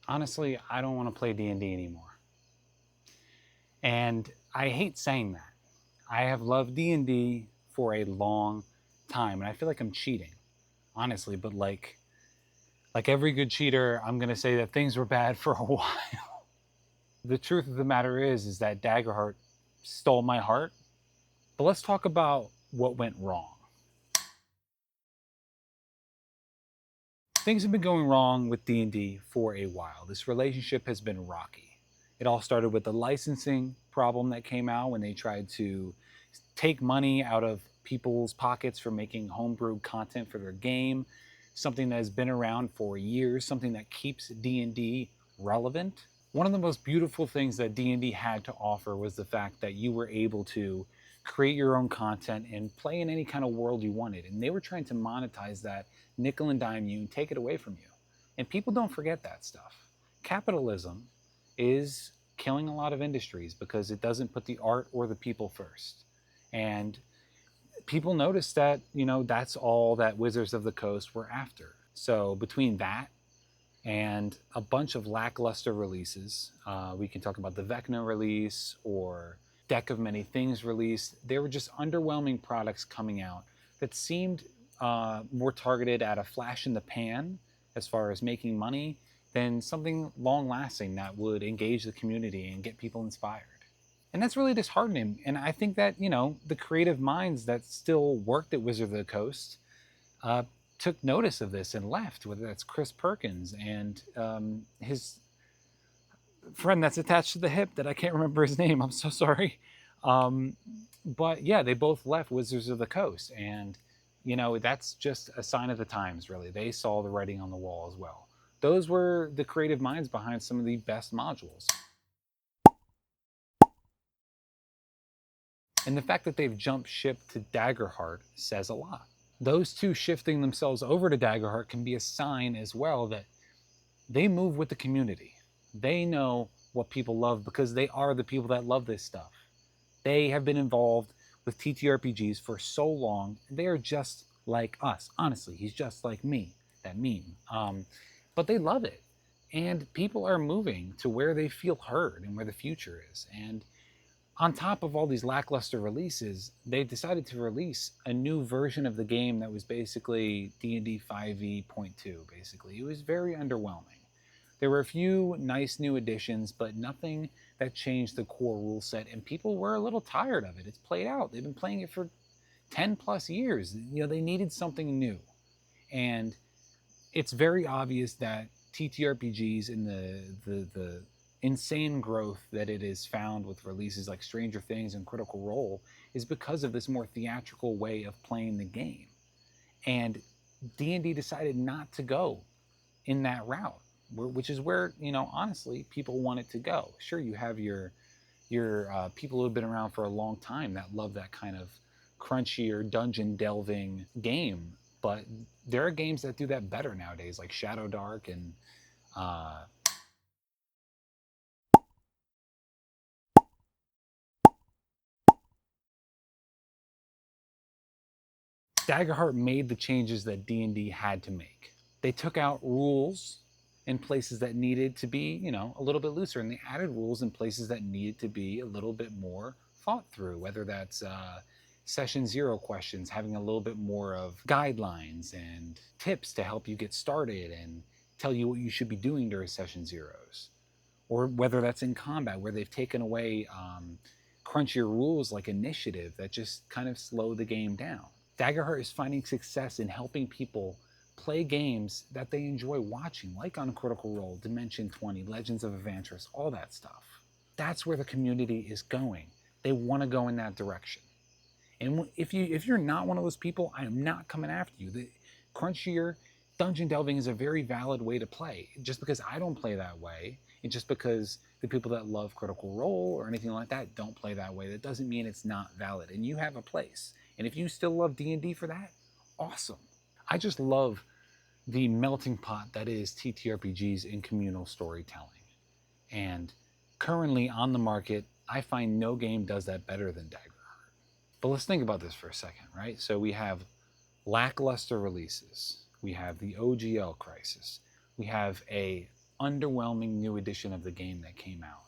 Honestly, I don't want to play D&D anymore. And I hate saying that. I have loved D&D for a long time, and I feel like I'm cheating, honestly, but like every good cheater, I'm going to say that things were bad for a while. The truth of the matter is that Daggerheart stole my heart. But let's talk about what went wrong. Things have been going wrong with D&D for a while. This relationship has been rocky. It all started with the licensing problem that came out when they tried to take money out of people's pockets for making homebrewed content for their game, something that has been around for years, something that keeps D&D relevant. One of the most beautiful things that D&D had to offer was the fact that you were able to create your own content and play in any kind of world you wanted. And they were trying to monetize that, nickel and dime you, and take it away from you. And people don't forget that stuff. Capitalism is killing a lot of industries because it doesn't put the art or the people first. And people noticed that, that's all that Wizards of the Coast were after. So between that and a bunch of lackluster releases. We can talk about the Vecna release or Deck of Many Things release. They were just underwhelming products coming out that seemed more targeted at a flash in the pan as far as making money than something long lasting that would engage the community and get people inspired. And that's really disheartening. And I think that, the creative minds that still worked at Wizard of the Coast uh, took notice of this and left, whether that's Chris Perkins and his friend that's attached to the hip that I can't remember his name. I'm so sorry. Um, but yeah, they both left Wizards of the Coast. And, that's just a sign of the times, really. They saw the writing on the wall as well. Those were the creative minds behind some of the best modules. And the fact that they've jumped ship to Daggerheart says a lot. Those two shifting themselves over to Daggerheart can be a sign as well that they move with the community. They know what people love because they are the people that love this stuff. They have been involved with TTRPGs for so long. They are just like us. Honestly, he's just like me, that meme. But they love it. And people are moving to where they feel heard and where the future is. And on top of all these lackluster releases, they decided to release a new version of the game that was basically D&D 5e.2, basically. It was very underwhelming. There were a few nice new additions, but nothing that changed the core rule set, and people were a little tired of it. It's played out. They've been playing it for 10 plus years. They needed something new. And it's very obvious that TTRPGs and the insane growth that it has found with releases like Stranger Things and Critical Role is because of this more theatrical way of playing the game. And D&D decided not to go in that route, which is where, honestly, people want it to go. Sure, you have your people who have been around for a long time that love that kind of crunchier dungeon delving game, but there are games that do that better nowadays, like Shadow Dark and uh, Daggerheart made the changes that D&D had to make. They took out rules in places that needed to be, a little bit looser, and they added rules in places that needed to be a little bit more thought through, whether that's session zero questions, having a little bit more of guidelines and tips to help you get started and tell you what you should be doing during session zeros, or whether that's in combat where they've taken away crunchier rules like initiative that just kind of slow the game down. Daggerheart is finding success in helping people play games that they enjoy watching, like on Critical Role, Dimension 20, Legends of Evantris, all that stuff. That's where the community is going. They want to go in that direction. And if you're not one of those people, I am not coming after you. The crunchier dungeon delving is a very valid way to play. Just because I don't play that way, and just because the people that love Critical Role or anything like that don't play that way, that doesn't mean it's not valid. And you have a place. And if you still love D&D for that, awesome. I just love the melting pot that is TTRPGs in communal storytelling. And currently on the market, I find no game does that better than Daggerheart. But let's think about this for a second, right? So we have lackluster releases. We have the OGL crisis. We have a underwhelming new edition of the game that came out.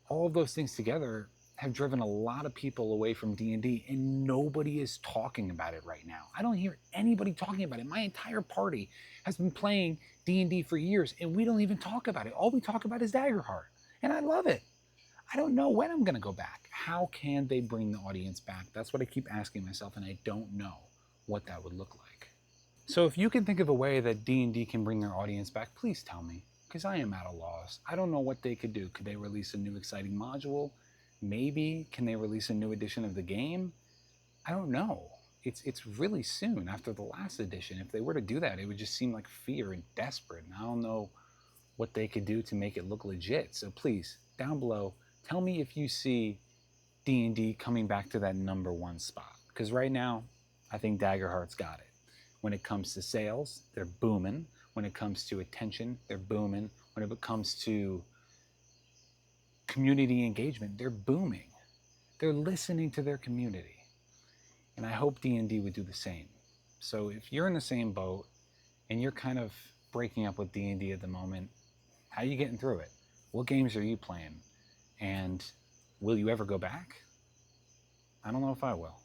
All of those things together have driven a lot of people away from D&D, and nobody is talking about it right now. I don't hear anybody talking about it. My entire party has been playing D&D for years, and we don't even talk about it. All we talk about is Daggerheart, and I love it. I don't know when I'm going to go back. How can they bring the audience back? That's what I keep asking myself, and I don't know what that would look like. So if you can think of a way that D&D can bring their audience back, please tell me, because I am at a loss. I don't know what they could do. Could they release a new exciting module? Maybe. Can they release a new edition of the game? I don't know. It's really soon after the last edition. If they were to do that, it would just seem like fear and desperate, and I don't know what they could do to make it look legit. So please, down below, tell me if you see D&D coming back to that #1 spot. Because right now, I think Daggerheart's got it. When it comes to sales, they're booming. When it comes to attention, they're booming. When it comes to community engagement, they're booming. They're listening to their community. And I hope D&D would do the same. So if you're in the same boat and you're kind of breaking up with D&D at the moment, how are you getting through it? What games are you playing? And will you ever go back? I don't know if I will.